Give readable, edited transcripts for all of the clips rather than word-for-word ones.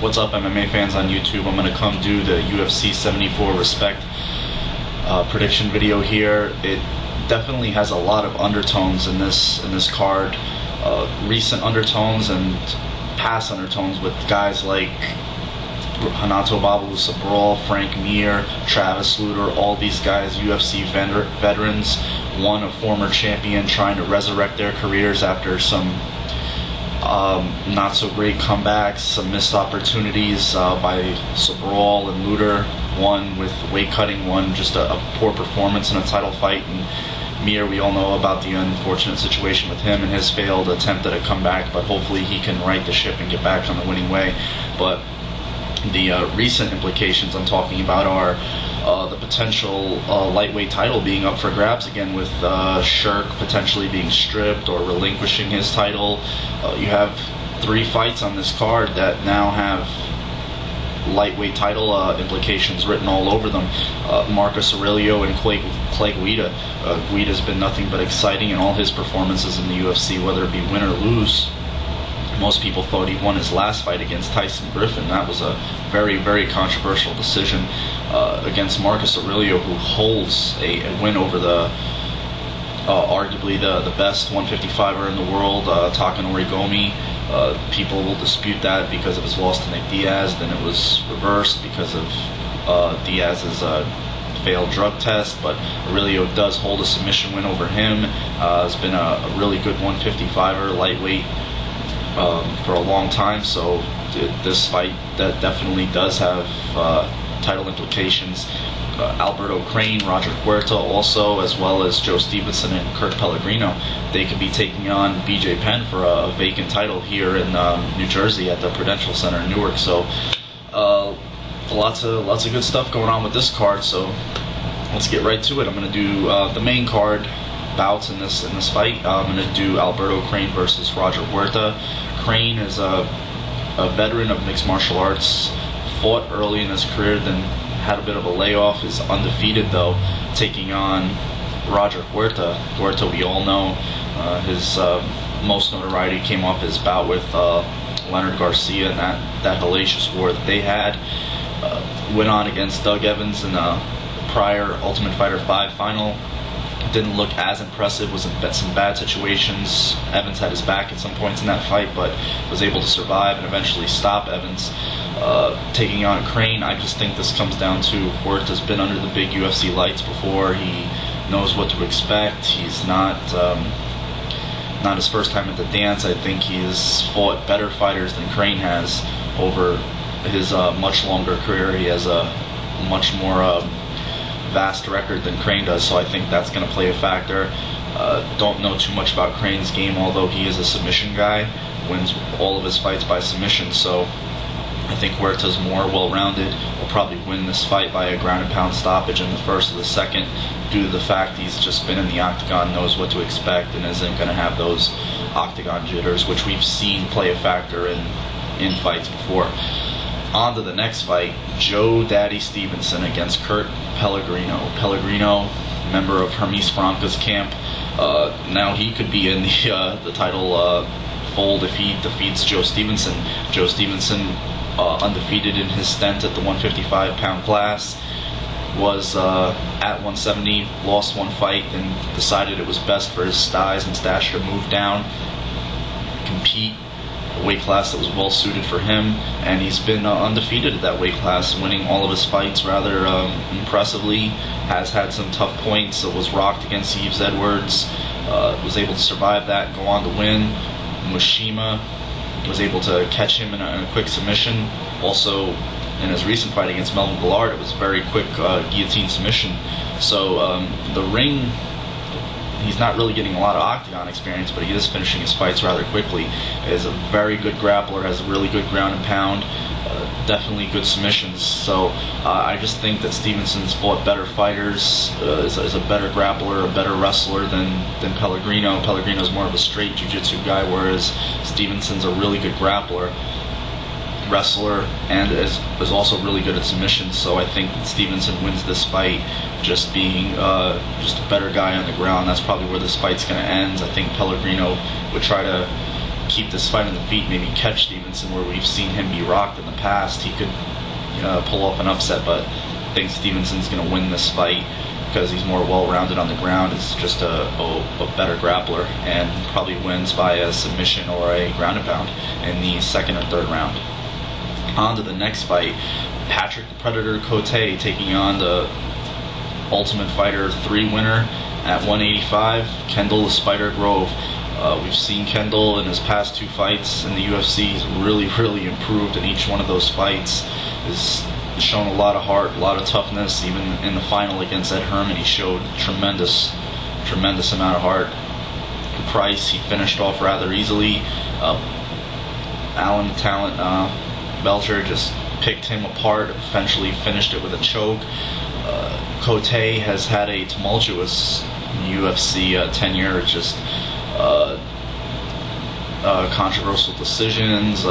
What's up, MMA fans on YouTube? I'm going to come do the UFC 74 Respect prediction video here. It definitely has a lot of undertones in this card, recent undertones and past undertones with guys like Renato Babalu Sobral, Frank Mir, Travis Lutter, all these guys, UFC veterans, one a former champion trying to resurrect their careers after some not so great comebacks, some missed opportunities by Sobral and Lutter, one with weight cutting, one just a poor performance in a title fight, and Mir, we all know about the unfortunate situation with him and his failed attempt at a comeback, but hopefully he can right the ship and get back on the winning way. But the recent implications I'm talking about are the potential lightweight title being up for grabs again, with Shirk potentially being stripped or relinquishing his title. You have 3 fights on this card that now have lightweight title implications written all over them. Marcus Aurelio and Clay Guida. Guida's been nothing but exciting in all his performances in the UFC, whether it be win or lose. Most people thought he won his last fight against Tyson Griffin. That was a very, very controversial decision against Marcus Aurelio, who holds a win over the arguably the best 155er in the world, Takanori Gomi. People will dispute that because of his loss to Nick Diaz. Then it was reversed because of Diaz's failed drug test, but Aurelio does hold a submission win over him. Has been a really good 155er lightweight for a long time, so this fight that definitely does have title implications. Alberto Crane, Roger Huerta also, as well as Joe Stevenson and Kurt Pellegrino, they could be taking on BJ Penn for a vacant title here in New Jersey at the Prudential Center in Newark. So lots of good stuff going on with this card, so let's get right to it. I'm going to do the main card bouts in this fight. I'm going to do Alberto Crane versus Roger Huerta. Crane is a veteran of mixed martial arts, fought early in his career, then had a bit of a layoff, is undefeated though, taking on Roger Huerta. Huerta, we all know, his most notoriety came off his bout with Leonard Garcia and that hellacious war that they had. Went on against Doug Evans in a prior Ultimate Fighter 5 final. Didn't look as impressive, was in some bad situations. Evans had his back at some points in that fight, but was able to survive and eventually stop Evans. Taking on Crane, I just think this comes down to Huerta's been under the big UFC lights before. He knows what to expect. He's not his first time at the dance. I think he's fought better fighters than Crane has over his much longer career. He has a much more vast record than Crane does, so I think that's going to play a factor. Don't know too much about Crane's game, although he is a submission guy, wins all of his fights by submission, so I think Huerta's more well-rounded, will probably win this fight by a ground and pound stoppage in the first or the second, due to the fact he's just been in the octagon, knows what to expect, and isn't going to have those octagon jitters, which we've seen play a factor in fights before. On to the next fight, Joe Daddy Stevenson against Kurt Pellegrino. Pellegrino, member of Hermes Franca's camp. Now he could be in the title fold if he defeats Joe Stevenson. Joe Stevenson, undefeated in his stint at the 155-pound class, was at 170, lost one fight, and decided it was best for his size and stature to move down, compete a weight class that was well suited for him, and he's been undefeated at that weight class, winning all of his fights rather impressively. Has had some tough points, was rocked against Yves Edwards, was able to survive that, go on to win. Mushima was able to catch him in a quick submission. Also, in his recent fight against Melvin Guillard, it was a very quick guillotine submission. So the ring, he's not really getting a lot of octagon experience, but he is finishing his fights rather quickly. Is a very good grappler, has a really good ground and pound, definitely good submissions. So I just think that Stevenson's fought better fighters, is a better grappler, a better wrestler than Pellegrino. Pellegrino's more of a straight jiu-jitsu guy, whereas Stevenson's a really good grappler, wrestler, and is also really good at submissions. So I think that Stevenson wins this fight, just being just a better guy on the ground. That's probably where this fight's going to end. I think Pellegrino would try to keep this fight on the feet, maybe catch Stevenson where we've seen him be rocked in the past. He could pull off an upset, but I think Stevenson's going to win this fight because he's more well-rounded on the ground. Is just a better grappler, and probably wins by a submission or a ground and pound in the second or third round. On to the next fight, Patrick the Predator Cote taking on the Ultimate Fighter 3 winner at 185, Kendall the Spider Grove. We've seen Kendall in his past 2 fights in the UFC. He's really improved in each one of those fights. He's shown a lot of heart, a lot of toughness. Even in the final against Ed Herman, he showed tremendous amount of heart. Price, he finished off rather easily. Alan the Talent Belcher just picked him apart, eventually finished it with a choke. Cote has had a tumultuous UFC tenure, just controversial decisions,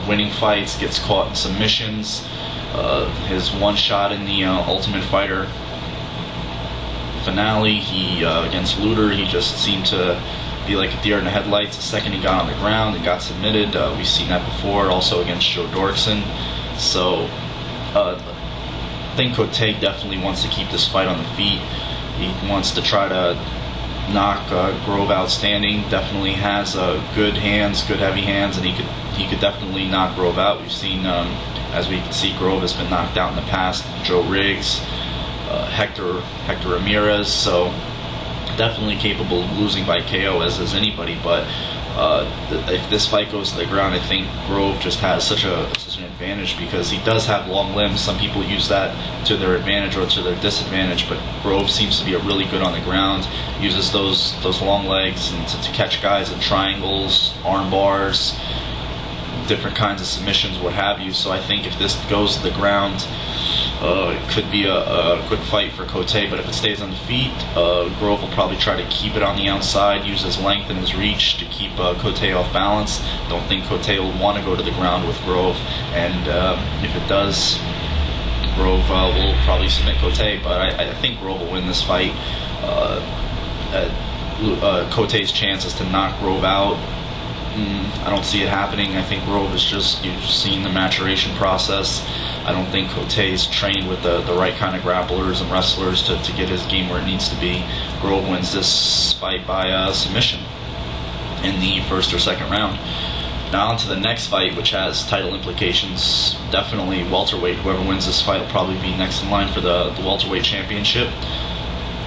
winning fights, gets caught in submissions. His one shot in the Ultimate Fighter finale, he against Luter, he just seemed to be like a deer in the headlights. The second he got on the ground and got submitted, we've seen that before, also against Joe Dorkson. So I think Cote definitely wants to keep this fight on the feet. He wants to try to knock Grove out standing. Definitely has good hands, good heavy hands, and he could definitely knock Grove out. We've seen, as we can see, Grove has been knocked out in the past. Joe Riggs, Hector Ramirez, so definitely capable of losing by KO as anybody. But if this fight goes to the ground, I think Grove just has such an advantage because he does have long limbs. Some people use that to their advantage or to their disadvantage, but Grove seems to be really good on the ground, uses those long legs and to catch guys in triangles, arm bars, different kinds of submissions, what have you. So I think if this goes to the ground, it could be a good fight for Cote, but if it stays on the feet, Grove will probably try to keep it on the outside, use his length and his reach to keep Cote off balance. Don't think Cote will want to go to the ground with Grove, and if it does, Grove will probably submit Cote, but I think Grove will win this fight. Cote's chances to knock Grove out, I don't see it happening. I think Grove is you've seen the maturation process. I don't think Cote is trained with the right kind of grapplers and wrestlers to get his game where it needs to be. Grove wins this fight by submission in the first or second round. Now on to the next fight, which has title implications. Definitely welterweight. Whoever wins this fight will probably be next in line for the welterweight championship.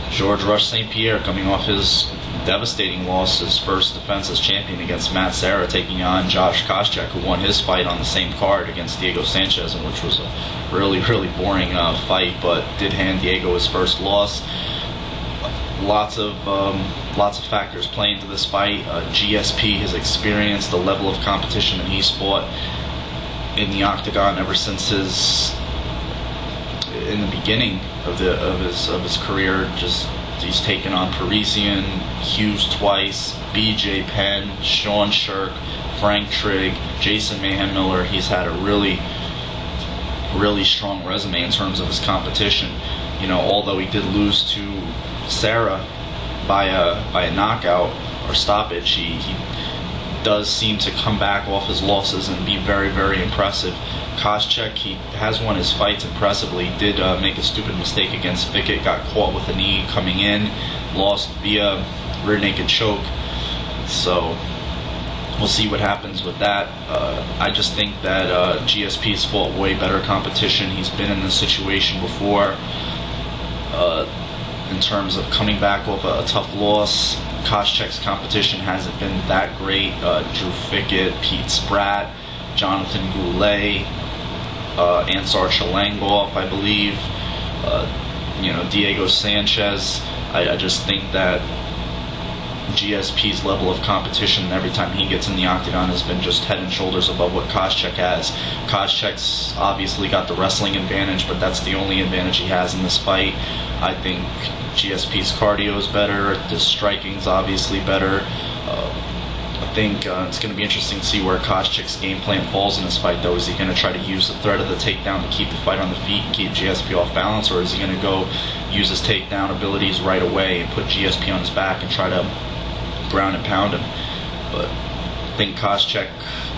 George Rush St. Pierre coming off his devastating loss, his first defense as champion against Matt Serra, taking on Josh Koscheck, who won his fight on the same card against Diego Sanchez, and which was a really boring fight, but did hand Diego his first loss. Lots of factors play into this fight. GSP, his experience, the level of competition that he's fought in the octagon ever since in the beginning of his career. He's taken on Parisian, Hughes twice, BJ Penn, Sean Shirk, Frank Trigg, Jason Mayhem Miller. He's had a really strong resume in terms of his competition. Although he did lose to Serra by a knockout or stoppage, he does seem to come back off his losses and be very impressive. Koscheck, he has won his fights impressively. Did make a stupid mistake against Fickett, got caught with a knee coming in, lost via rear naked choke. So we'll see what happens with that. I just think that GSP's fought way better competition. He's been in this situation before. In terms of coming back off a tough loss, Koscheck's competition hasn't been that great. Drew Fickett, Pete Spratt, Jonathan Goulet, Ansar Chalangov, I believe, Diego Sanchez. I just think that GSP's level of competition every time he gets in the octagon has been just head and shoulders above what Koscheck has. Koscheck's obviously got the wrestling advantage, but that's the only advantage he has in this fight. I think GSP's cardio is better, the striking's obviously better. I think it's going to be interesting to see where Koscheck's game plan falls in this fight, though. Is he going to try to use the threat of the takedown to keep the fight on the feet and keep GSP off balance, or is he going to go use his takedown abilities right away and put GSP on his back and try to ground and pound him? But think Koscheck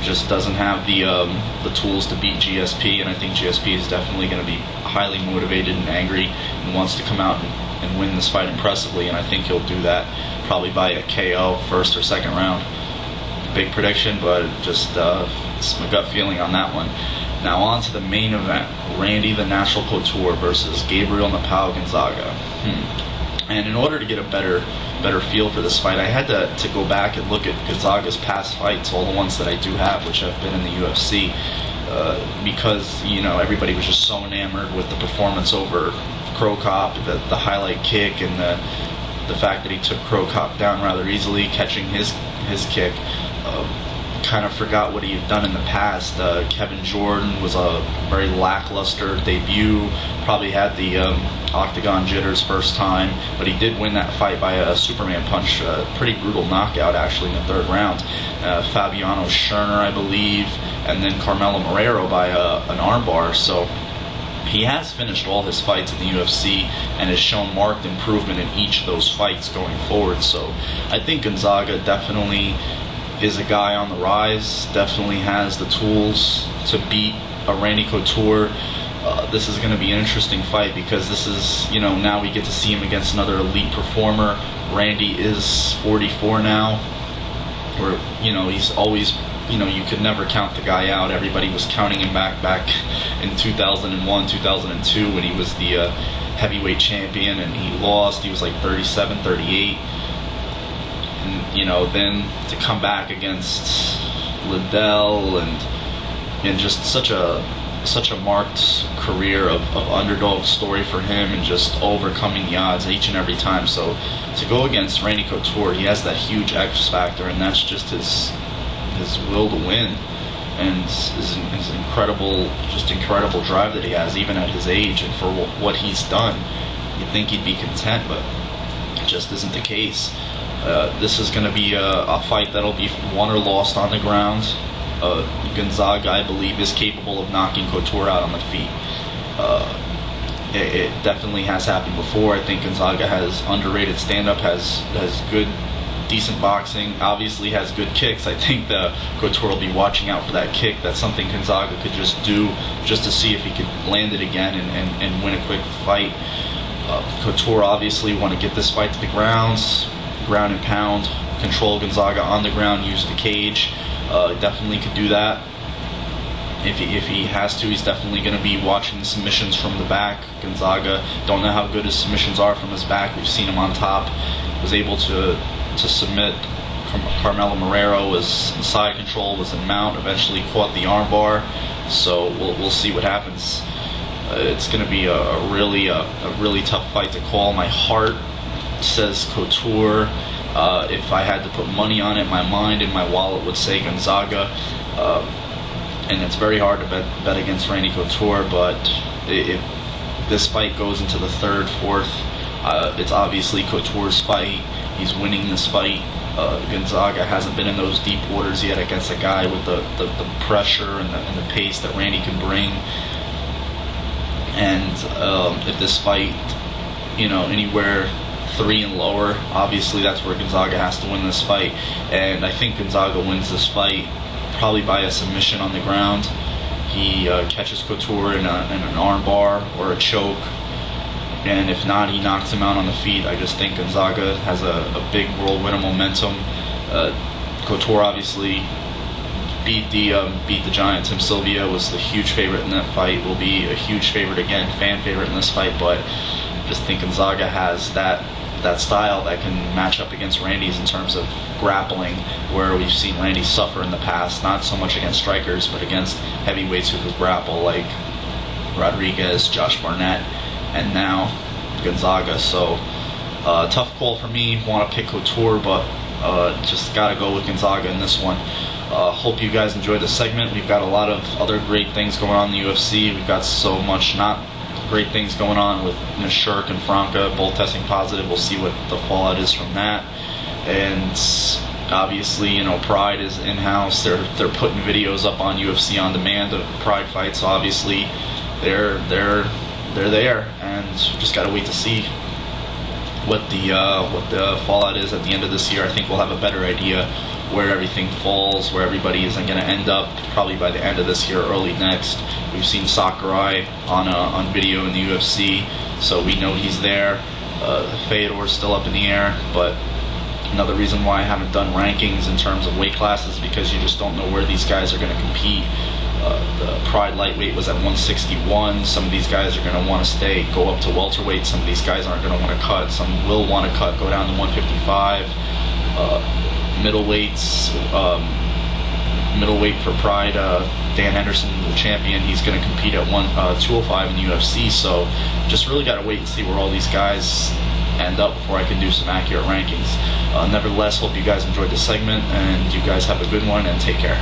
just doesn't have the tools to beat GSP, and I think GSP is definitely going to be highly motivated and angry and wants to come out and win this fight impressively, and I think he'll do that probably by a KO first or second round. Big prediction, but just it's my gut feeling on that one. Now on to the main event, Randy the Natural Couture versus Gabriel Napao Gonzaga. And in order to get a better feel for this fight, I had to go back and look at Gonzaga's past fights, all the ones that I do have, which have been in the UFC, because everybody was just so enamored with the performance over Cro Cop, the highlight kick, and the fact that he took Cro Cop down rather easily, catching his kick. Kind of forgot what he had done in the past. Kevin Jordan was a very lackluster debut, probably had the octagon jitters first time, but he did win that fight by a Superman punch, a pretty brutal knockout actually in the third round. Fabiano Scherner, I believe, and then Carmelo Marrero by an armbar. So he has finished all his fights in the UFC and has shown marked improvement in each of those fights going forward. So I think Gonzaga definitely is a guy on the rise, definitely has the tools to beat a Randy Couture. This is going to be an interesting fight because this is, now we get to see him against another elite performer. Randy is 44 now, or, he's always, you could never count the guy out. Everybody was counting him back in 2001, 2002 when he was the heavyweight champion, and he lost. He was like 37, 38. And, then to come back against Liddell and just such a marked career of underdog story for him, and just overcoming the odds each and every time. So to go against Randy Couture, he has that huge X factor, and that's just his will to win, and his incredible drive that he has even at his age, and for what he's done. You'd think he'd be content, but it just isn't the case. This is going to be a fight that'll be won or lost on the ground. Gonzaga, I believe, is capable of knocking Couture out on the feet. It definitely has happened before. I think Gonzaga has underrated stand-up, has good, decent boxing, obviously has good kicks. I think the Couture will be watching out for that kick. That's something Gonzaga could just do, just to see if he could land it again and win a quick fight. Couture obviously want to get this fight to the ground and pound, control Gonzaga on the ground, use the cage. Definitely could do that. If he has to, he's definitely going to be watching the submissions from the back. Gonzaga, don't know how good his submissions are from his back. We've seen him on top. Was able to submit Carmelo Marrero, was side control, was in mount, eventually caught the armbar. So we'll see what happens. It's going to be a really tough fight to call. My heart says Couture. If I had to put money on it, my mind and my wallet would say Gonzaga. And it's very hard to bet against Randy Couture, but if this fight goes into the third, fourth, it's obviously Couture's fight. He's winning this fight. Gonzaga hasn't been in those deep waters yet against a guy with the pressure and the pace that Randy can bring. And if this fight, anywhere 3 and lower, obviously that's where Gonzaga has to win this fight. And I think Gonzaga wins this fight probably by a submission on the ground. He catches Couture in an armbar or a choke, and if not, he knocks him out on the feet. I just think Gonzaga has a big whirlwind of momentum. Couture obviously beat the giant. Tim Sylvia was the huge favorite in that fight, will be a huge favorite again, fan favorite in this fight, but I just think Gonzaga has that style that can match up against Randy's in terms of grappling, where we've seen Randy suffer in the past, not so much against strikers, but against heavyweights who could grapple, like Rodriguez, Josh Barnett, and now Gonzaga. So tough call for me. Want to pick Couture, but just got to go with Gonzaga in this one. Hope you guys enjoyed the segment. We've got a lot of other great things going on in the UFC. We've got so much not great things going on with Nishirk and Franca both testing positive. We'll see what the fallout is from that. And obviously, Pride is in-house. They're putting videos up on UFC On Demand of Pride fights. So obviously, they're there, and just got to wait to see what the fallout is at the end of this year. I think we'll have a better idea where everything falls, where everybody is going to end up probably by the end of this year, early next. We've seen Sakurai on video in the UFC, so we know he's there. Fedor's still up in the air, but another reason why I haven't done rankings in terms of weight classes, because you just don't know where these guys are going to compete. The Pride lightweight was at 161. Some of these guys are going to want to go up to welterweight. Some of these guys aren't going to want to cut. Some will want to cut, go down to 155. Middleweight for Pride, Dan Henderson, the champion, he's going to compete at 205 in the UFC. So just really got to wait and see where all these guys end up before I can do some accurate rankings. Nevertheless, hope you guys enjoyed this segment, and you guys have a good one, and take care.